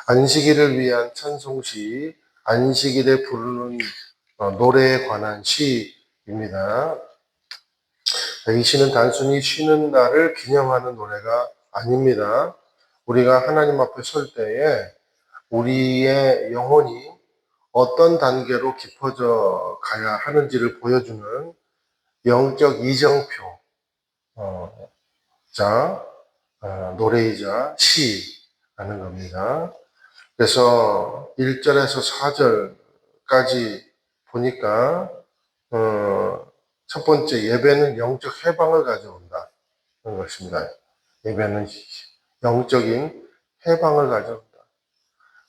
안식일을 위한 찬송시, 안식일에 부르는 노래에 관한 시입니다. 이 시는 단순히 쉬는 날을 기념하는 노래가 아닙니다. 우리가 하나님 앞에 설 때에 우리의 영혼이 어떤 단계로 깊어져 가야 하는지를 보여주는 영적 이정표, 노래이자 시라는 겁니다. 그래서 1절에서 4절까지 보니까 첫 번째 예배는 영적 해방을 가져온다는 것입니다. 예배는 영적인 해방을 가져온다.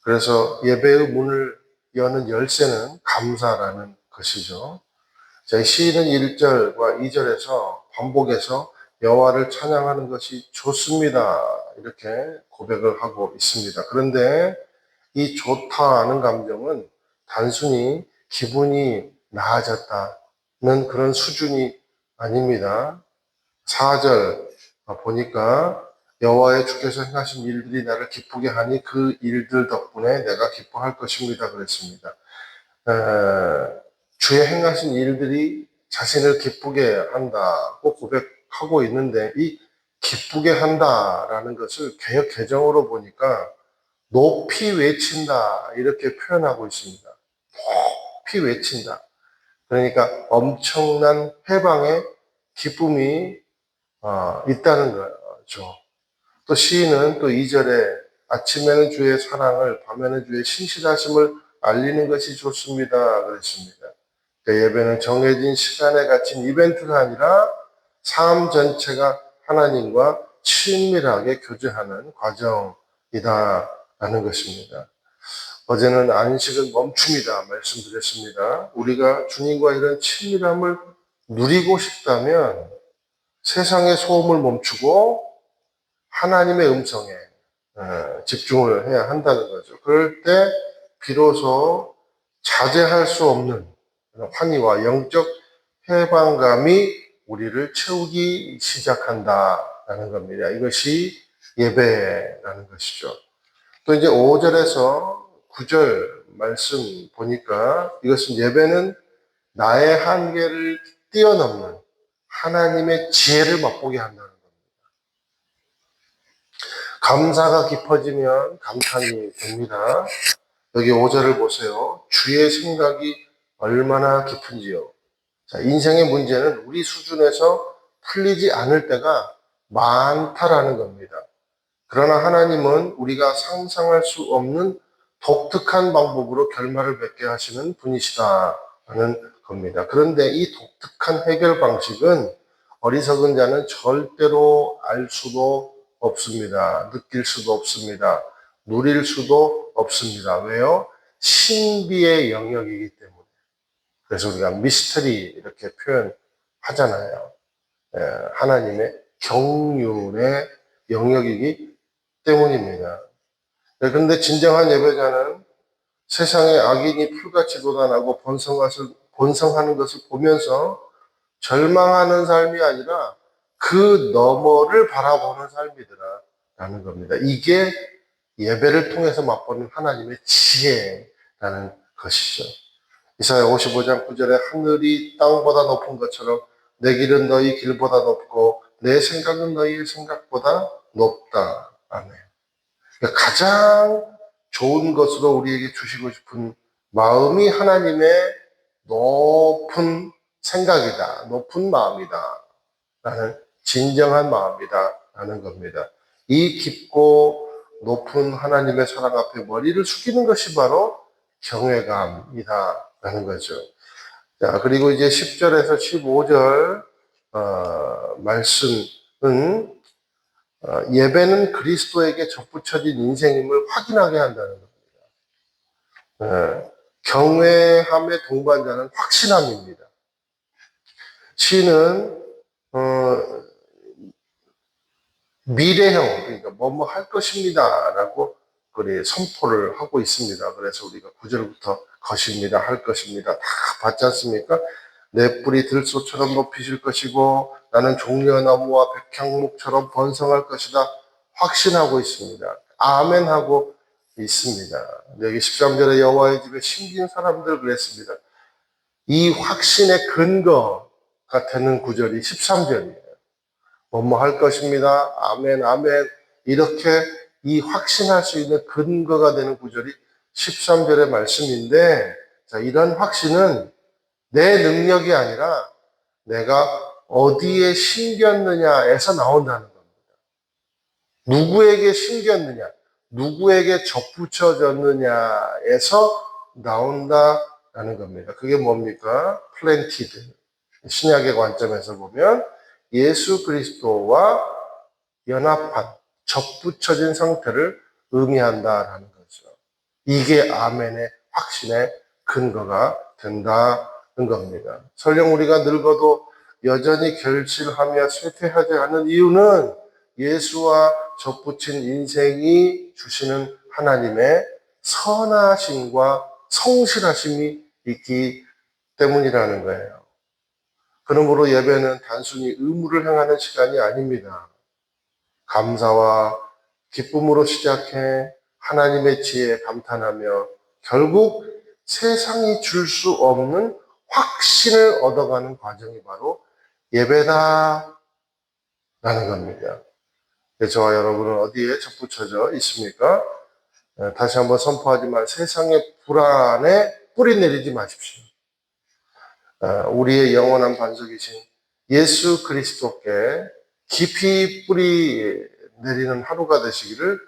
그래서 예배의 문을 여는 열쇠는 감사라는 것이죠. 자, 시인은 1절과 2절에서 반복해서 여호와를 찬양하는 것이 좋습니다. 이렇게 고백을 하고 있습니다. 그런데 이 좋다는 감정은 단순히 기분이 나아졌다는 그런 수준이 아닙니다. 4절 보니까 여호와의 주께서 행하신 일들이 나를 기쁘게 하니 그 일들 덕분에 내가 기뻐할 것입니다. 그랬습니다. 주의 행하신 일들이 자신을 기쁘게 한다고 고백하고 있는데 이 기쁘게 한다라는 것을 개역 개정으로 보니까 높이 외친다 이렇게 표현하고 있습니다. 높이 외친다. 그러니까 엄청난 해방의 기쁨이 있다는 거죠. 또 시인은 또 2절에 아침에는 주의 사랑을 밤에는 주의 신실하심을 알리는 것이 좋습니다. 그랬습니다. 그러니까 예배는 정해진 시간에 갇힌 이벤트가 아니라 삶 전체가 하나님과 친밀하게 교제하는 과정이다라는 것입니다. 어제는 안식은 멈춤이다 말씀드렸습니다. 우리가 주님과 이런 친밀함을 누리고 싶다면 세상의 소음을 멈추고 하나님의 음성에 집중을 해야 한다는 거죠. 그럴 때 비로소 자제할 수 없는 환희와 영적 해방감이 우리를 채우기 시작한다라는 겁니다. 이것이 예배라는 것이죠. 또 이제 5절에서 9절 말씀 보니까 이것은 예배는 나의 한계를 뛰어넘는 하나님의 지혜를 맛보게 한다는 겁니다. 감사가 깊어지면 감탄이 됩니다. 여기 5절을 보세요. 주의 생각이 얼마나 깊은지요. 자, 인생의 문제는 우리 수준에서 풀리지 않을 때가 많다라는 겁니다. 그러나 하나님은 우리가 상상할 수 없는 독특한 방법으로 결말을 맺게 하시는 분이시다라는 겁니다. 그런데 이 독특한 해결 방식은 어리석은 자는 절대로 알 수도 없습니다. 느낄 수도 없습니다. 누릴 수도 없습니다. 왜요? 신비의 영역이기 때문에. 그래서 우리가 미스터리 이렇게 표현하잖아요. 하나님의 경륜의 영역이기 때문입니다. 그런데 진정한 예배자는 세상의 악인이 풀같이 돋아나고 번성하는 것을 보면서 절망하는 삶이 아니라 그 너머를 바라보는 삶이더라라는 겁니다. 이게 예배를 통해서 맛보는 하나님의 지혜라는 것이죠. 이사야 55장 9절에 하늘이 땅보다 높은 것처럼 내 길은 너희 길보다 높고 내 생각은 너희의 생각보다 높다. 아멘. 그러니까 가장 좋은 것으로 우리에게 주시고 싶은 마음이 하나님의 높은 생각이다. 높은 마음이다. 라는 진정한 마음이다. 라는 겁니다. 이 깊고 높은 하나님의 사랑 앞에 머리를 숙이는 것이 바로 경외감이다. 라는 거죠. 자, 그리고 이제 10절에서 15절 말씀은 예배는 그리스도에게 접붙여진 인생임을 확인하게 한다는 겁니다. 경외함의 동반자는 확신함입니다. 시는 미래형, 그러니까 뭐뭐 할 것입니다 라고 선포를 하고 있습니다. 그래서 우리가 9절부터 것입니다, 할 것입니다 다 받지 않습니까? 내 뿌리 들소처럼 높이실 것이고 나는 종려나무와 백향목처럼 번성할 것이다 확신하고 있습니다. 아멘하고 있습니다. 여기 13절에 여호와의 집에 심긴 사람들 그랬습니다. 이 확신의 근거가 되는 구절이 13절이에요. 뭐뭐 할 것입니다. 아멘, 아멘. 이렇게 이 확신할 수 있는 근거가 되는 구절이 13절의 말씀인데, 자, 이런 확신은 내 능력이 아니라 내가 어디에 심겼느냐에서 나온다는 겁니다. 누구에게 심겼느냐, 누구에게 접붙여졌느냐에서 나온다라는 겁니다. 그게 뭡니까? 플랜티드. 신약의 관점에서 보면 예수 그리스도와 연합한, 접붙여진 상태를 의미한다라는 거죠. 이게 아멘의 확신의 근거가 된다는 겁니다. 설령 우리가 늙어도 여전히 결실하며 쇠퇴하지 않는 이유는 예수와 접붙인 인생이 주시는 하나님의 선하심과 성실하심이 있기 때문이라는 거예요. 그러므로 예배는 단순히 의무를 행하는 시간이 아닙니다. 감사와 기쁨으로 시작해 하나님의 지혜에 감탄하며 결국 세상이 줄 수 없는 확신을 얻어가는 과정이 바로 예배다라는 겁니다. 저와 여러분은 어디에 접붙여져 있습니까? 다시 한번 선포하지만 세상의 불안에 뿌리 내리지 마십시오. 우리의 영원한 반석이신 예수 그리스도께 깊이 뿌리 내리는 하루가 되시기를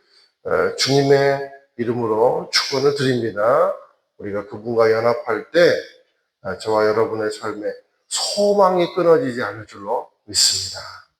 주님의 이름으로 축원을 드립니다. 우리가 그분과 연합할 때 저와 여러분의 삶에 소망이 끊어지지 않을 줄로 믿습니다.